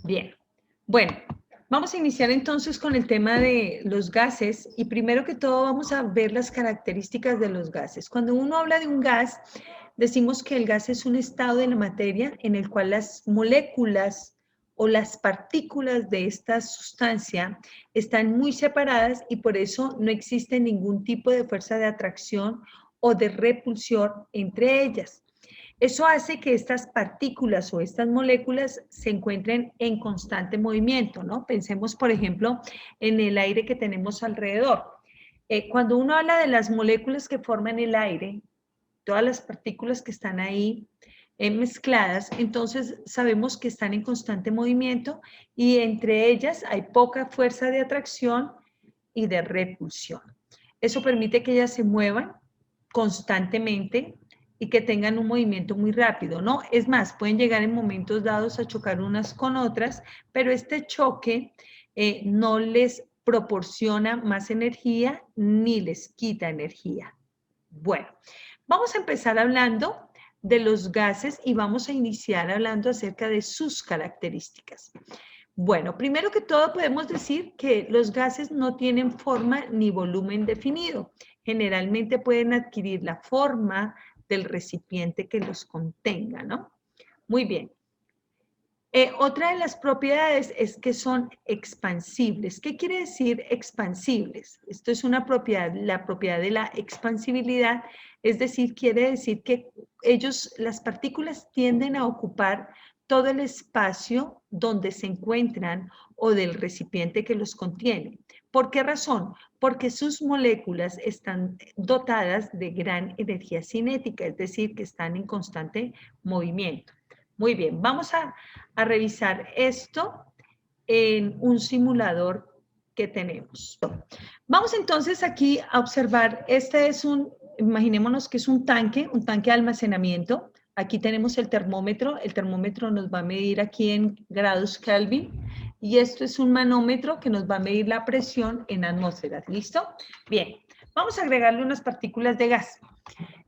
Bien. Bueno, vamos a iniciar entonces con el tema de los gases y primero que todo vamos a ver las características de los gases. Cuando uno habla de un gas, decimos que el gas es un estado de la materia en el cual las moléculas o las partículas de esta sustancia están muy separadas y por eso no existe ningún tipo de fuerza de atracción o de repulsión entre ellas. Eso hace que estas partículas o estas moléculas se encuentren en constante movimiento, ¿no? Pensemos, por ejemplo, en el aire que tenemos alrededor. Cuando uno habla de las moléculas que forman el aire, todas las partículas que están ahí mezcladas, entonces sabemos que están en constante movimiento y entre ellas hay poca fuerza de atracción y de repulsión. Eso permite que ellas se muevan constantemente y que tengan un movimiento muy rápido, ¿no? Es más, pueden llegar en momentos dados a chocar unas con otras, pero este choque no les proporciona más energía ni les quita energía. Bueno, vamos a empezar hablando de los gases y vamos a iniciar hablando acerca de sus características. Bueno, primero que todo podemos decir que los gases no tienen forma ni volumen definido. Generalmente pueden adquirir la forma del recipiente que los contenga, ¿no? Muy bien. Otra de las propiedades es que son expansibles. ¿Qué quiere decir expansibles? Esto es una propiedad, la propiedad de la expansibilidad, es decir, quiere decir que las partículas tienden a ocupar todo el espacio donde se encuentran o del recipiente que los contiene. ¿Por qué razón? Porque sus moléculas están dotadas de gran energía cinética, es decir, que están en constante movimiento. Muy bien, vamos a revisar esto en un simulador que tenemos. Vamos entonces aquí a observar, imaginémonos que es un tanque de almacenamiento. Aquí tenemos el termómetro nos va a medir aquí en grados Kelvin y esto es un manómetro que nos va a medir la presión en atmósferas. ¿Listo? Bien, vamos a agregarle unas partículas de gas.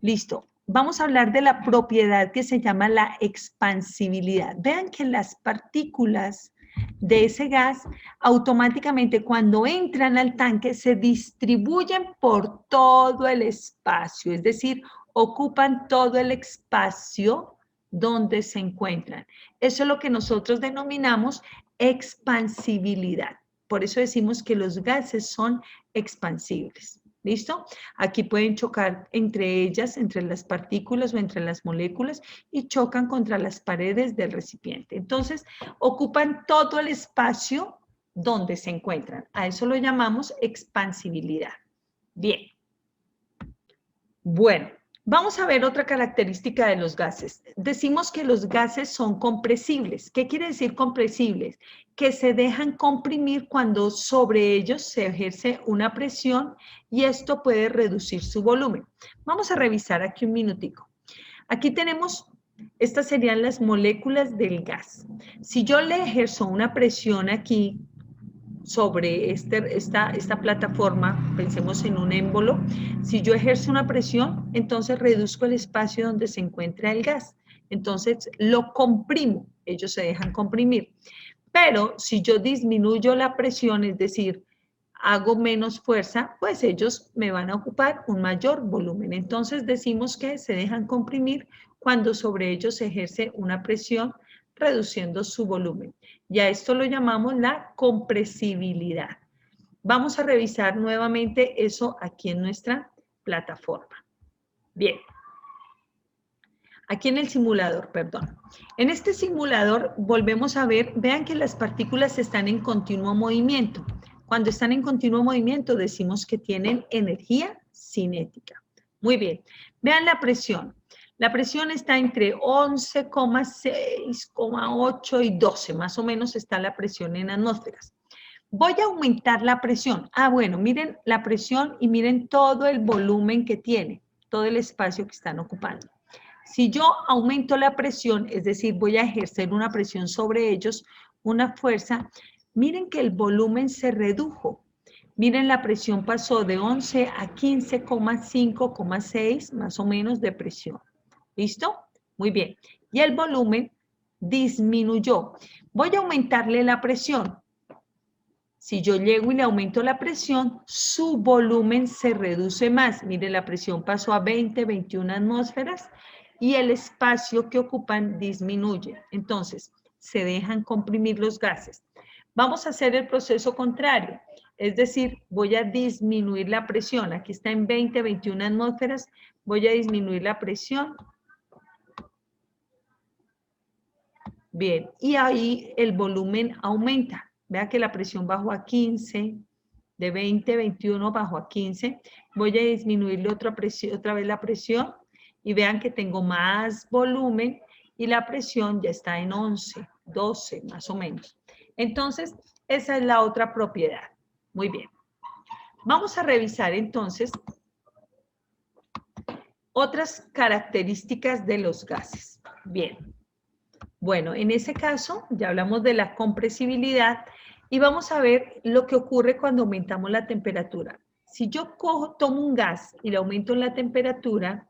Listo. Vamos a hablar de la propiedad que se llama la expansibilidad. Vean que las partículas de ese gas automáticamente cuando entran al tanque se distribuyen por todo el espacio, es decir, ocupan todo el espacio donde se encuentran. Eso es lo que nosotros denominamos expansibilidad. Por eso decimos que los gases son expansibles. ¿Listo? Aquí pueden chocar entre ellas, entre las partículas o entre las moléculas y chocan contra las paredes del recipiente. Entonces, ocupan todo el espacio donde se encuentran. A eso lo llamamos expansibilidad. Bien. Bueno, vamos a ver otra característica de los gases. Decimos que los gases son compresibles. ¿Qué quiere decir compresibles? Que se dejan comprimir cuando sobre ellos se ejerce una presión y esto puede reducir su volumen. Vamos a revisar aquí un minutico. Aquí tenemos, estas serían las moléculas del gas. Si yo le ejerzo una presión aquí sobre esta plataforma, pensemos en un émbolo, si yo ejerzo una presión, entonces reduzco el espacio donde se encuentra el gas. Entonces lo comprimo, ellos se dejan comprimir. Pero si yo disminuyo la presión, es decir, hago menos fuerza, pues ellos me van a ocupar un mayor volumen. Entonces decimos que se dejan comprimir cuando sobre ellos se ejerce una presión reduciendo su volumen. Y a esto lo llamamos la compresibilidad. Vamos a revisar nuevamente eso aquí en nuestra plataforma. Bien. Aquí en el simulador, perdón. En este simulador volvemos a ver, vean que las partículas están en continuo movimiento. Cuando están en continuo movimiento decimos que tienen energía cinética. Muy bien. Vean la presión. La presión está entre 11,6,8 y 12, más o menos está la presión en atmósferas. Voy a aumentar la presión. Bueno, miren la presión y miren todo el volumen que tiene, todo el espacio que están ocupando. Si yo aumento la presión, es decir, voy a ejercer una presión sobre ellos, una fuerza, miren que el volumen se redujo. Miren, la presión pasó de 11 a 15,5,6 más o menos de presión. ¿Listo? Muy bien. Y el volumen disminuyó. Voy a aumentarle la presión. Si yo llego y le aumento la presión, su volumen se reduce más. Mire, la presión pasó a 20, 21 atmósferas y el espacio que ocupan disminuye. Entonces, se dejan comprimir los gases. Vamos a hacer el proceso contrario. Es decir, voy a disminuir la presión. Aquí está en 20, 21 atmósferas. Voy a disminuir la presión. Bien, y ahí el volumen aumenta. Vea que la presión bajó a 15, de 20, 21 bajó a 15. Voy a disminuirle otra vez la presión y vean que tengo más volumen y la presión ya está en 11, 12 más o menos. Entonces, esa es la otra propiedad. Muy bien. Vamos a revisar entonces otras características de los gases. Bien. Bueno, en ese caso ya hablamos de la compresibilidad y vamos a ver lo que ocurre cuando aumentamos la temperatura. Si yo tomo un gas y le aumento la temperatura,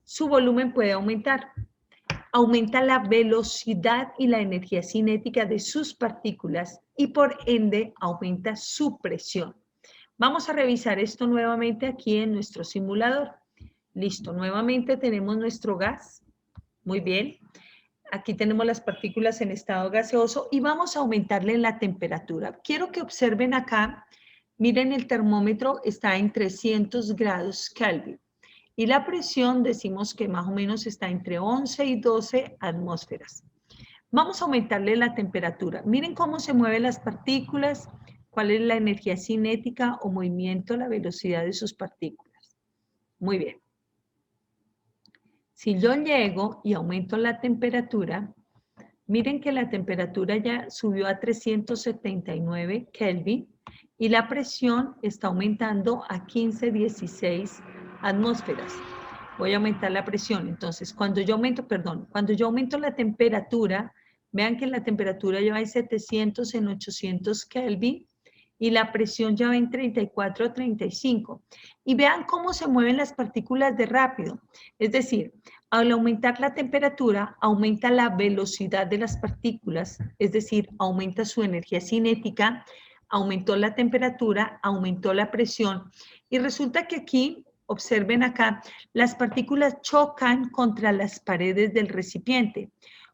su volumen puede aumentar. Aumenta la velocidad y la energía cinética de sus partículas y por ende aumenta su presión. Vamos a revisar esto nuevamente aquí en nuestro simulador. Listo, nuevamente tenemos nuestro gas. Muy bien. Aquí tenemos las partículas en estado gaseoso y vamos a aumentarle la temperatura. Quiero que observen acá, miren el termómetro está en 300 grados Kelvin y la presión decimos que más o menos está entre 11 y 12 atmósferas. Vamos a aumentarle la temperatura. Miren cómo se mueven las partículas, cuál es la energía cinética o movimiento, la velocidad de sus partículas. Muy bien. Si yo llego y aumento la temperatura, miren que la temperatura ya subió a 379 Kelvin y la presión está aumentando a 15, 16 atmósferas. Voy a aumentar la presión. Entonces, cuando yo aumento la temperatura, vean que la temperatura ya va en 700, en 800 Kelvin y la presión ya va en 34 a 35. Y vean cómo se mueven las partículas de rápido. Es decir, al aumentar la temperatura, aumenta la velocidad de las partículas, es decir, aumenta su energía cinética, aumentó la temperatura, aumentó la presión. Y resulta que aquí, observen acá, las partículas chocan contra las paredes del recipiente.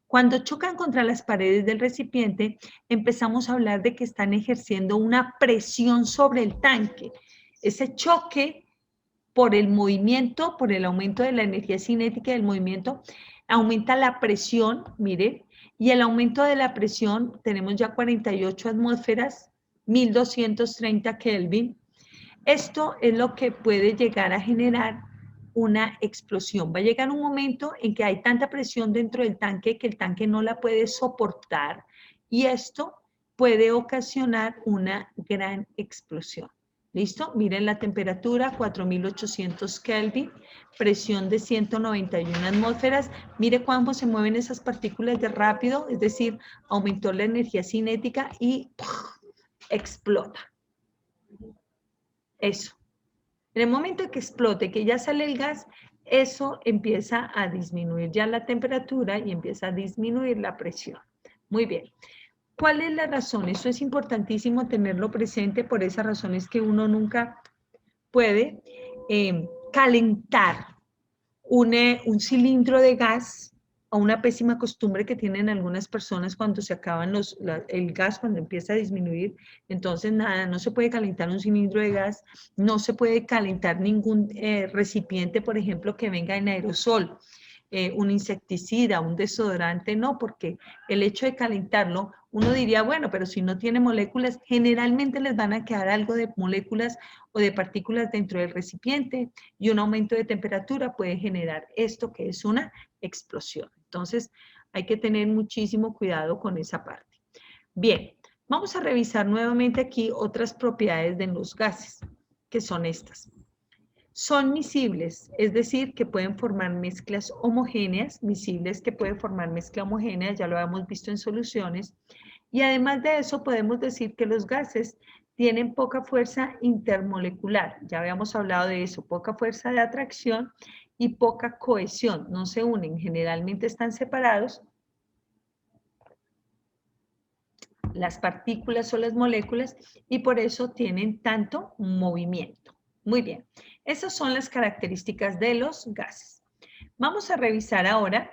Cuando chocan contra las paredes del recipiente, empezamos a hablar de que están ejerciendo una presión sobre el tanque. Ese choque por el movimiento, por el aumento de la energía cinética del movimiento, aumenta la presión, mire, y el aumento de la presión, tenemos ya 48 atmósferas, 1230 Kelvin. Esto es lo que puede llegar a generar una explosión. Va a llegar un momento en que hay tanta presión dentro del tanque que el tanque no la puede soportar y esto puede ocasionar una gran explosión. ¿Listo? Miren la temperatura, 4800 Kelvin, presión de 191 atmósferas. Mire cómo se mueven esas partículas de rápido, es decir, aumentó la energía cinética y ¡puf!, explota. Eso. En el momento en que explote, que ya sale el gas, eso empieza a disminuir ya la temperatura y empieza a disminuir la presión. Muy bien. ¿Cuál es la razón? Eso es importantísimo tenerlo presente, por esa razón es que uno nunca puede calentar un cilindro de gas, o una pésima costumbre que tienen algunas personas cuando se acaban el gas, cuando empieza a disminuir. Entonces, nada, no se puede calentar un cilindro de gas, no se puede calentar ningún recipiente, por ejemplo, que venga en aerosol. Un insecticida, un desodorante, no, porque el hecho de calentarlo, uno diría, bueno, pero si no tiene moléculas, generalmente les van a quedar algo de moléculas o de partículas dentro del recipiente y un aumento de temperatura puede generar esto que es una explosión. Entonces, hay que tener muchísimo cuidado con esa parte. Bien, vamos a revisar nuevamente aquí otras propiedades de los gases, que son estas. Son miscibles, es decir, que pueden formar mezclas homogéneas, miscibles que pueden formar mezcla homogénea, ya lo hemos visto en soluciones, y además de eso podemos decir que los gases tienen poca fuerza intermolecular, ya habíamos hablado de eso, poca fuerza de atracción y poca cohesión, no se unen, generalmente están separados, las partículas o las moléculas y por eso tienen tanto movimiento. Muy bien, esas son las características de los gases. Vamos a revisar ahora,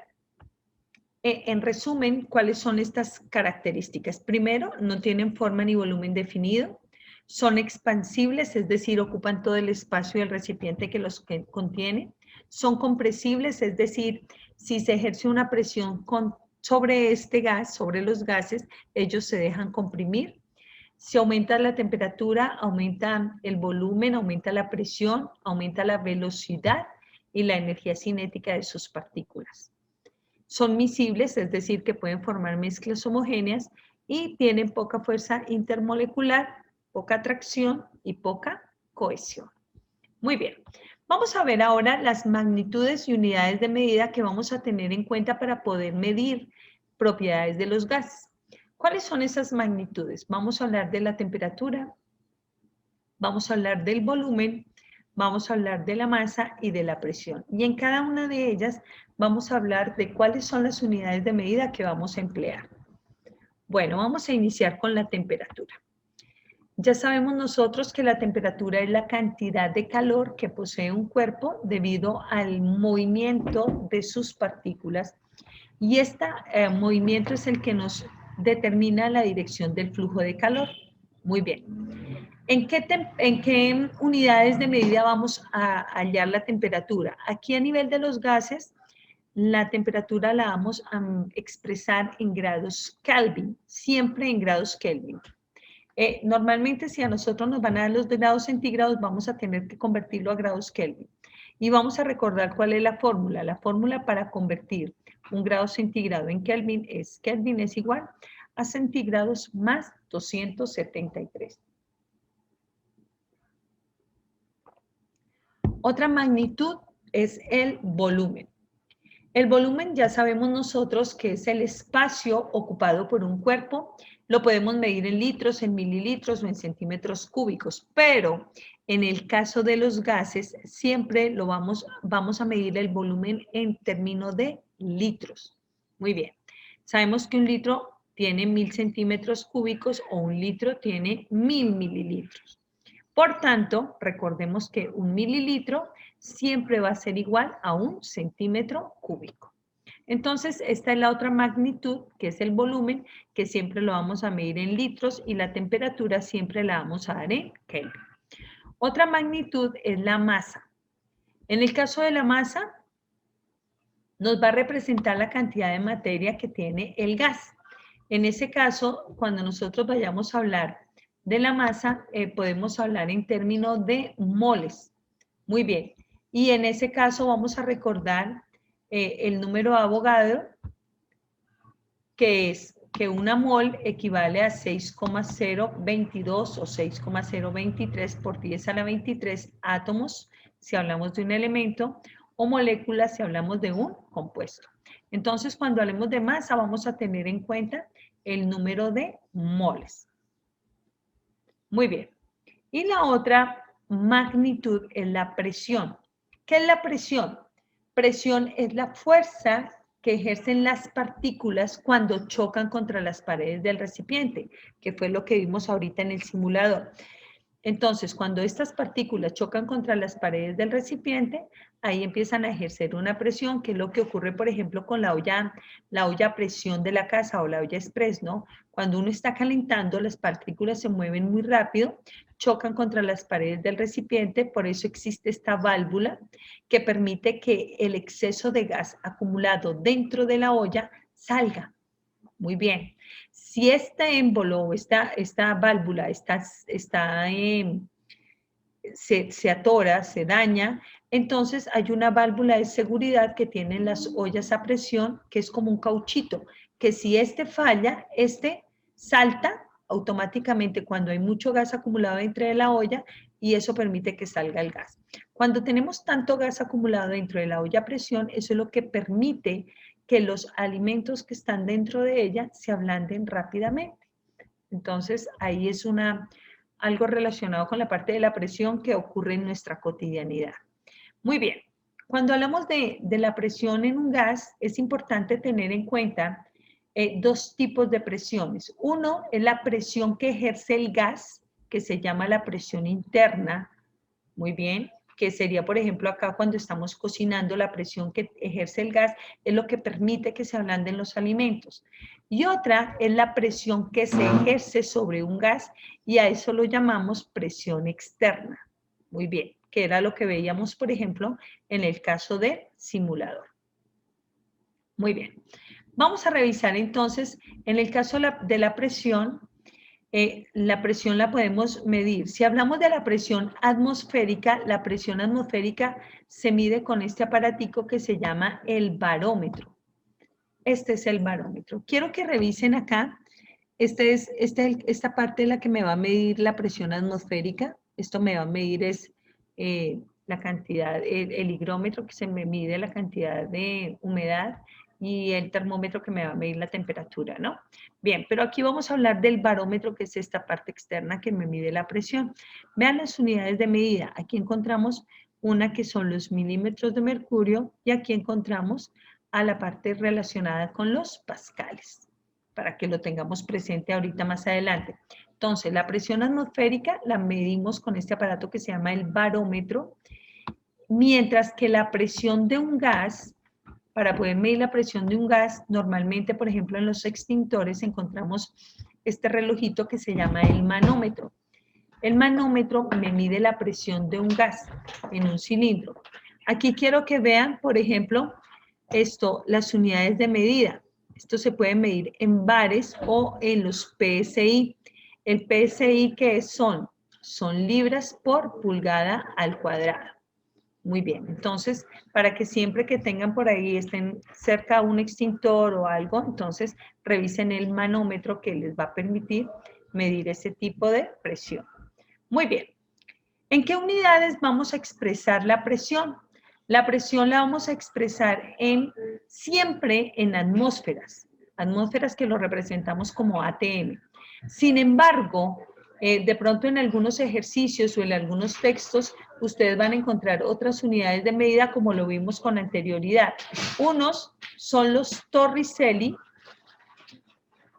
en resumen, cuáles son estas características. Primero, no tienen forma ni volumen definido. Son expansibles, es decir, ocupan todo el espacio del recipiente que los contiene. Son compresibles, es decir, si se ejerce una presión sobre este gas, sobre los gases, ellos se dejan comprimir. Si aumenta la temperatura, aumenta el volumen, aumenta la presión, aumenta la velocidad y la energía cinética de sus partículas. Son miscibles, es decir, que pueden formar mezclas homogéneas y tienen poca fuerza intermolecular, poca atracción y poca cohesión. Muy bien, vamos a ver ahora las magnitudes y unidades de medida que vamos a tener en cuenta para poder medir propiedades de los gases. ¿Cuáles son esas magnitudes? Vamos a hablar de la temperatura, vamos a hablar del volumen, vamos a hablar de la masa y de la presión. Y en cada una de ellas vamos a hablar de cuáles son las unidades de medida que vamos a emplear. Bueno, vamos a iniciar con la temperatura. Ya sabemos nosotros que la temperatura es la cantidad de calor que posee un cuerpo debido al movimiento de sus partículas. Y este movimiento es el que nos determina la dirección del flujo de calor. Muy bien. ¿En qué unidades de medida vamos a hallar la temperatura? Aquí a nivel de los gases, la temperatura la vamos a expresar en grados Kelvin, siempre en grados Kelvin. Normalmente si a nosotros nos van a dar los grados centígrados, vamos a tener que convertirlo a grados Kelvin. Y vamos a recordar cuál es la fórmula. La fórmula para convertir un grado centígrado en Kelvin es igual a centígrados más 273. Otra magnitud es el volumen. El volumen ya sabemos nosotros que es el espacio ocupado por un cuerpo. Lo podemos medir en litros, en mililitros o en centímetros cúbicos, pero en el caso de los gases siempre vamos a medir el volumen en términos de litros. Muy bien. Sabemos que un litro tiene 1000 centímetros cúbicos o un litro tiene 1000 mililitros. Por tanto, recordemos que un mililitro siempre va a ser igual a un centímetro cúbico. Entonces, esta es la otra magnitud, que es el volumen, que siempre lo vamos a medir en litros y la temperatura siempre la vamos a dar en Kelvin. Otra magnitud es la masa. En el caso de la masa, nos va a representar la cantidad de materia que tiene el gas. En ese caso, cuando nosotros vayamos a hablar de la masa, podemos hablar en términos de moles. Muy bien. Y en ese caso vamos a recordar el número de Avogadro, que es que una mol equivale a 6,022 o 6,023 por 10 a la 23 átomos, si hablamos de un elemento, o moléculas si hablamos de un compuesto. Entonces, cuando hablemos de masa, vamos a tener en cuenta el número de moles. Muy bien. Y la otra magnitud es la presión. ¿Qué es la presión? Presión es la fuerza que ejercen las partículas cuando chocan contra las paredes del recipiente, que fue lo que vimos ahorita en el simulador. Entonces, cuando estas partículas chocan contra las paredes del recipiente, ahí empiezan a ejercer una presión, que es lo que ocurre, por ejemplo, con la olla a presión de la casa o la olla express, ¿no? Cuando uno está calentando, las partículas se mueven muy rápido, chocan contra las paredes del recipiente, por eso existe esta válvula que permite que el exceso de gas acumulado dentro de la olla salga. Muy bien. Si este émbolo o esta válvula se atora, se daña, entonces hay una válvula de seguridad que tienen las ollas a presión, que es como un cauchito, que si este falla, este salta automáticamente cuando hay mucho gas acumulado dentro de la olla y eso permite que salga el gas. Cuando tenemos tanto gas acumulado dentro de la olla a presión, eso es lo que permite que los alimentos que están dentro de ella se ablanden rápidamente. Entonces, ahí es algo relacionado con la parte de la presión que ocurre en nuestra cotidianidad. Muy bien, cuando hablamos de la presión en un gas, es importante tener en cuenta dos tipos de presiones. Uno es la presión que ejerce el gas, que se llama la presión interna, muy bien, que sería, por ejemplo, acá cuando estamos cocinando, la presión que ejerce el gas es lo que permite que se ablanden los alimentos. Y otra es la presión que se ejerce sobre un gas y a eso lo llamamos presión externa. Muy bien, que era lo que veíamos, por ejemplo, en el caso del simulador. Muy bien. Vamos a revisar entonces, en el caso de la presión la podemos medir. Si hablamos de la presión atmosférica se mide con este aparatico que se llama el barómetro. Este es el barómetro. Quiero que revisen acá. Esta parte es la que me va a medir la presión atmosférica. Esto me va a medir la cantidad, el higrómetro que se me mide la cantidad de humedad y el termómetro que me va a medir la temperatura, ¿no? Bien, pero aquí vamos a hablar del barómetro, que es esta parte externa que me mide la presión. Vean las unidades de medida. Aquí encontramos una que son los milímetros de mercurio y aquí encontramos a la parte relacionada con los pascales, para que lo tengamos presente ahorita más adelante. Entonces, la presión atmosférica la medimos con este aparato que se llama el barómetro, mientras que la presión de un gas, para poder medir la presión de un gas, normalmente, por ejemplo, en los extintores encontramos este relojito que se llama el manómetro. El manómetro me mide la presión de un gas en un cilindro. Aquí quiero que vean, por ejemplo, las unidades de medida. Esto se puede medir en bares o en los PSI. El PSI, ¿qué son? Son libras por pulgada al cuadrado. Muy bien, entonces, para que siempre que tengan por ahí, estén cerca de un extintor o algo, entonces revisen el manómetro que les va a permitir medir ese tipo de presión. Muy bien, ¿en qué unidades vamos a expresar la presión? La presión la vamos a expresar siempre en atmósferas que lo representamos como ATM. Sin embargo, de pronto en algunos ejercicios o en algunos textos, ustedes van a encontrar otras unidades de medida como lo vimos con anterioridad. Unos son los Torricelli,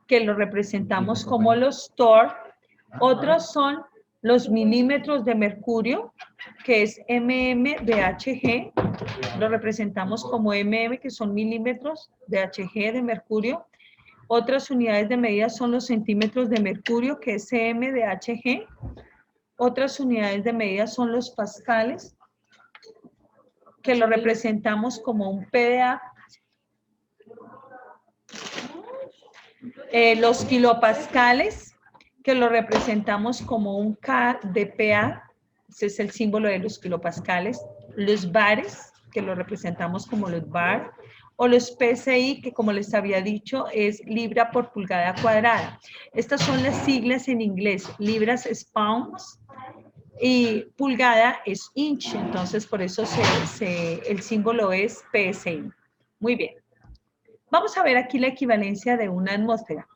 que lo representamos como los TOR. Otros son los milímetros de mercurio, que es mmHg, lo representamos como que son milímetros de Hg de mercurio. Otras unidades de medida son los centímetros de mercurio, que es cm/Hg. Otras unidades de medida son los pascales, que lo representamos como un PDA. Los kilopascales, que lo representamos como un kDPa, ese es el símbolo de los kilopascales. Los bares, que lo representamos como los bar, o los PSI, que como les había dicho, es libra por pulgada cuadrada. Estas son las siglas en inglés. Libras es pounds y pulgada es inch, entonces por eso el símbolo es PSI. Muy bien. Vamos a ver aquí la equivalencia de una atmósfera.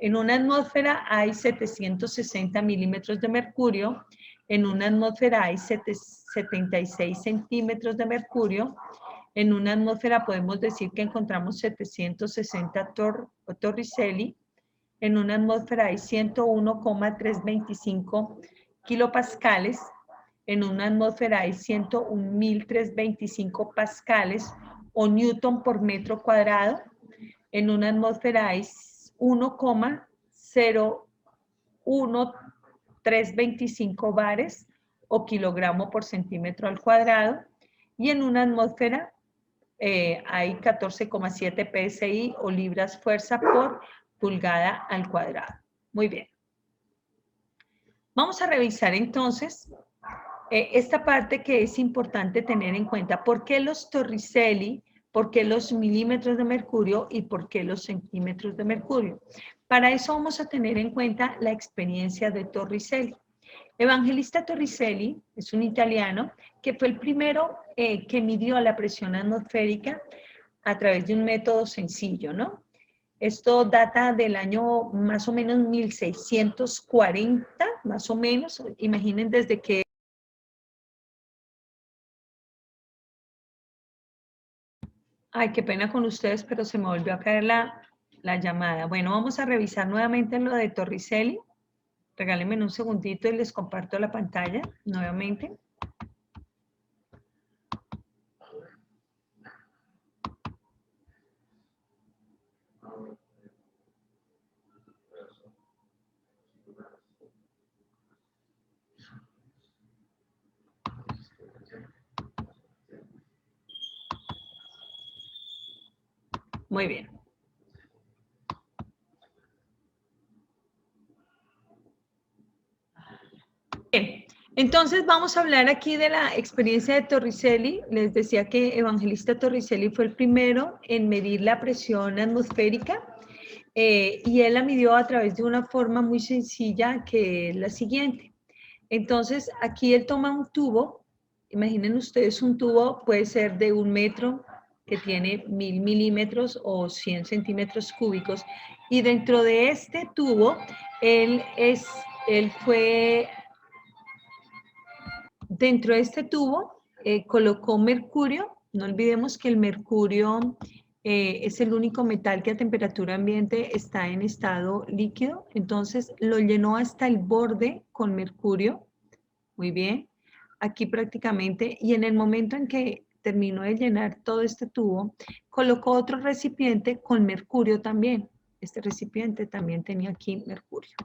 En una atmósfera hay 760 milímetros de mercurio, en una atmósfera hay 76 centímetros de mercurio, en una atmósfera podemos decir que encontramos 760 torricelli, en una atmósfera hay 101,325 kilopascales, en una atmósfera hay 101.325 pascales o newton por metro cuadrado, en una atmósfera hay 1,01325 bares o kilogramo por centímetro al cuadrado, y en una atmósfera hay 14,7 PSI o libras fuerza por pulgada al cuadrado. Muy bien. Vamos a revisar entonces esta parte que es importante tener en cuenta. ¿Por qué los torricelli? ¿Por qué los milímetros de mercurio? ¿Y por qué los centímetros de mercurio? Para eso vamos a tener en cuenta la experiencia de Torricelli. Evangelista Torricelli es un italiano que fue el primero que midió la presión atmosférica a través de un método sencillo, ¿no? Esto data del año más o menos 1640, más o menos. Imaginen desde que... Ay, qué pena con ustedes, pero se me volvió a caer la la llamada. Bueno, vamos a revisar nuevamente lo de Torricelli. Regálenme un segundito y les comparto la pantalla nuevamente. Muy bien. Bien, entonces vamos a hablar aquí de la experiencia de Torricelli. Les decía que Evangelista Torricelli fue el primero en medir la presión atmosférica y él la midió a través de una forma muy sencilla que es la siguiente. Entonces aquí él toma un tubo, imaginen ustedes un tubo, puede ser de 1 metro, que tiene 1000 milímetros o 100 centímetros cúbicos, y dentro de este tubo él fue... Dentro de este tubo colocó mercurio. No olvidemos que el mercurio es el único metal que a temperatura ambiente está en estado líquido. Entonces lo llenó hasta el borde con mercurio. Muy bien. Aquí prácticamente. Y en el momento en que terminó de llenar todo este tubo, colocó otro recipiente con mercurio también. Este recipiente también tenía aquí mercurio.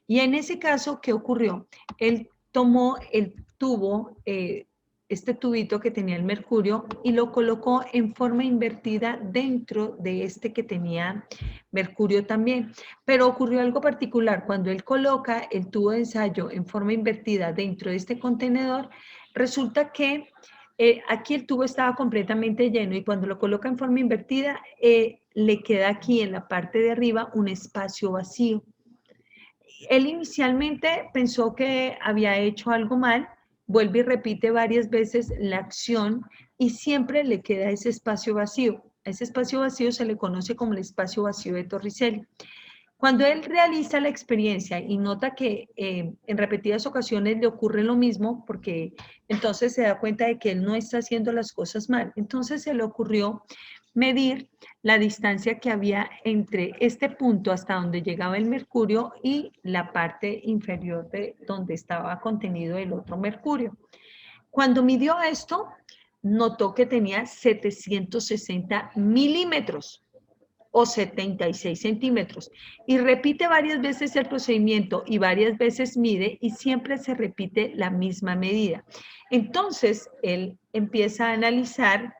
Y en ese caso, ¿qué ocurrió? Él tomó el tubo, este tubito que tenía el mercurio, y lo colocó en forma invertida dentro de este que tenía mercurio también. Pero ocurrió algo particular. Cuando él coloca el tubo de ensayo en forma invertida dentro de este contenedor, resulta que aquí el tubo estaba completamente lleno y cuando lo coloca en forma invertida, le queda aquí en la parte de arriba un espacio vacío. Él inicialmente pensó que había hecho algo mal, vuelve y repite varias veces la acción y siempre le queda ese espacio vacío. A ese espacio vacío se le conoce como el espacio vacío de Torricelli. Cuando él realiza la experiencia y nota que en repetidas ocasiones le ocurre lo mismo, porque entonces se da cuenta de que él no está haciendo las cosas mal, entonces se le ocurrió medir la distancia que había entre este punto hasta donde llegaba el mercurio y la parte inferior de donde estaba contenido el otro mercurio. Cuando midió esto, notó que tenía 760 milímetros o 76 centímetros. Y repite varias veces el procedimiento y varias veces mide y siempre se repite la misma medida. Entonces, él empieza a analizar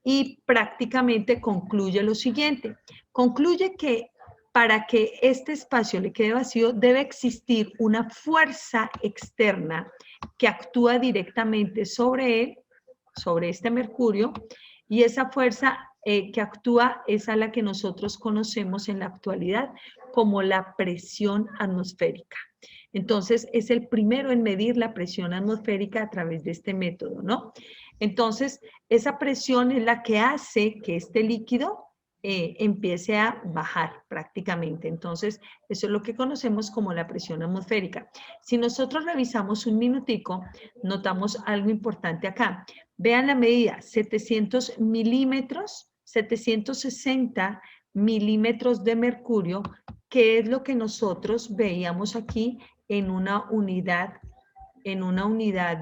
y prácticamente concluye lo siguiente. Concluye que para que este espacio le quede vacío debe existir una fuerza externa que actúa directamente sobre él, sobre este mercurio, y esa fuerza que actúa es a la que nosotros conocemos en la actualidad como la presión atmosférica. Entonces, es el primero en medir la presión atmosférica a través de este método, ¿no? Entonces, esa presión es la que hace que este líquido empiece a bajar prácticamente. Entonces, eso es lo que conocemos como la presión atmosférica. Si nosotros revisamos un minutico, notamos algo importante acá. Vean la medida, 700 milímetros, 760 milímetros de mercurio, que es lo que nosotros veíamos aquí en una unidad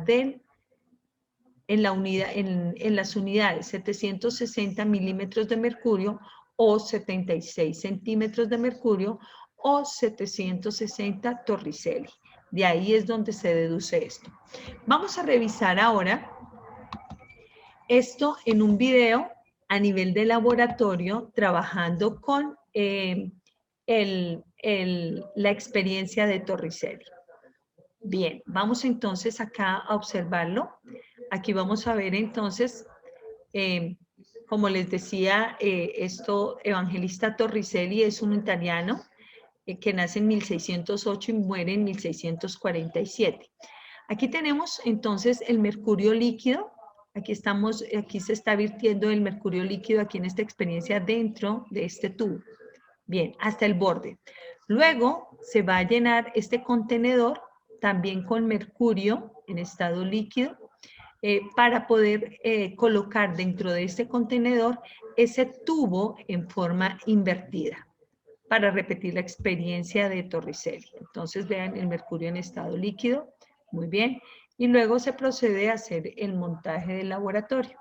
del en las unidades 760 milímetros de mercurio o 76 centímetros de mercurio o 760 Torricelli. De ahí es donde se deduce esto. Vamos a revisar ahora esto en un video a nivel de laboratorio trabajando con la experiencia de Torricelli. Bien, vamos entonces acá a observarlo. Aquí vamos a ver entonces, como les decía, Evangelista Torricelli es un italiano que nace en 1608 y muere en 1647. Aquí tenemos entonces el mercurio líquido. Aquí se está virtiendo el mercurio líquido aquí en esta experiencia dentro de este tubo. Bien, hasta el borde. Luego se va a llenar este contenedor también con mercurio en estado líquido para poder colocar dentro de este contenedor ese tubo en forma invertida. para repetir la experiencia de Torricelli. Entonces vean el mercurio en estado líquido, muy bien, y luego se procede a hacer el montaje del laboratorio.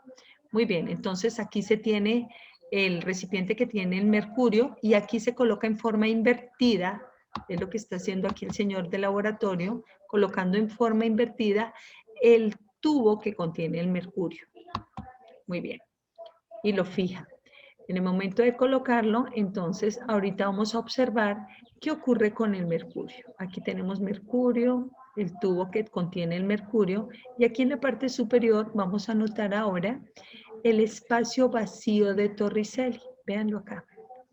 Muy bien, entonces aquí se tiene el recipiente que tiene el mercurio y aquí se coloca en forma invertida, es lo que está haciendo aquí el señor del laboratorio, colocando en forma invertida el tubo que contiene el mercurio. Muy bien, y lo fija. En el momento de colocarlo, entonces, ahorita vamos a observar qué ocurre con el mercurio. Aquí tenemos mercurio, el tubo que contiene el mercurio, y aquí en la parte superior vamos a notar ahora el espacio vacío de Torricelli. Véanlo acá.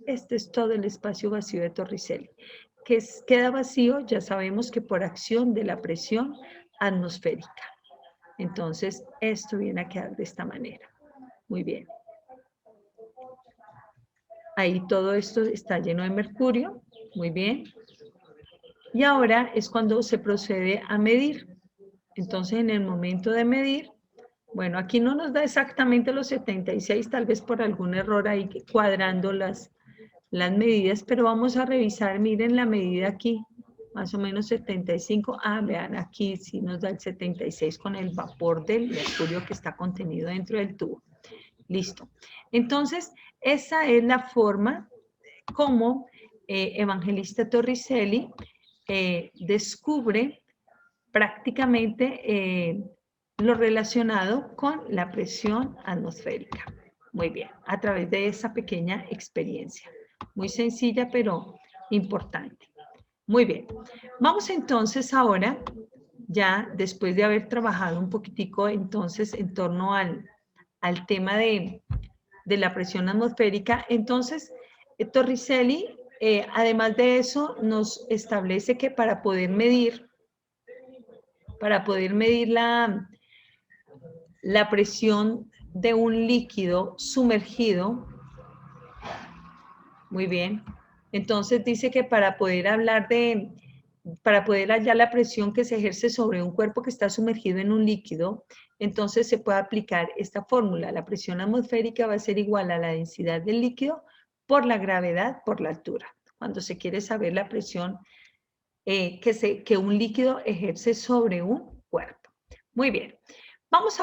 Este es todo el espacio vacío de Torricelli. Queda vacío, ya sabemos que por acción de la presión atmosférica. Entonces, esto viene a quedar de esta manera. Muy bien. Ahí todo esto está lleno de mercurio, muy bien. Y ahora es cuando se procede a medir. Entonces, en el momento de medir, bueno, aquí no nos da exactamente los 76, tal vez por algún error ahí cuadrando las medidas, pero vamos a revisar, miren la medida aquí, más o menos 75. Ah, vean, aquí sí nos da el 76 con el vapor del mercurio que está contenido dentro del tubo. Listo. Entonces, esa es la forma como Evangelista Torricelli descubre prácticamente lo relacionado con la presión atmosférica. Muy bien, a través de esa pequeña experiencia. Muy sencilla, pero importante. Muy bien. Vamos entonces ahora, ya después de haber trabajado un poquitico entonces en torno al tema de la presión atmosférica, entonces Torricelli, además de eso, nos establece que para poder medir la presión de un líquido sumergido, muy bien, entonces dice que para poder hallar la presión que se ejerce sobre un cuerpo que está sumergido en un líquido, entonces se puede aplicar esta fórmula. La presión atmosférica va a ser igual a la densidad del líquido por la gravedad por la altura. Cuando se quiere saber la presión que un líquido ejerce sobre un cuerpo. Muy bien. Vamos a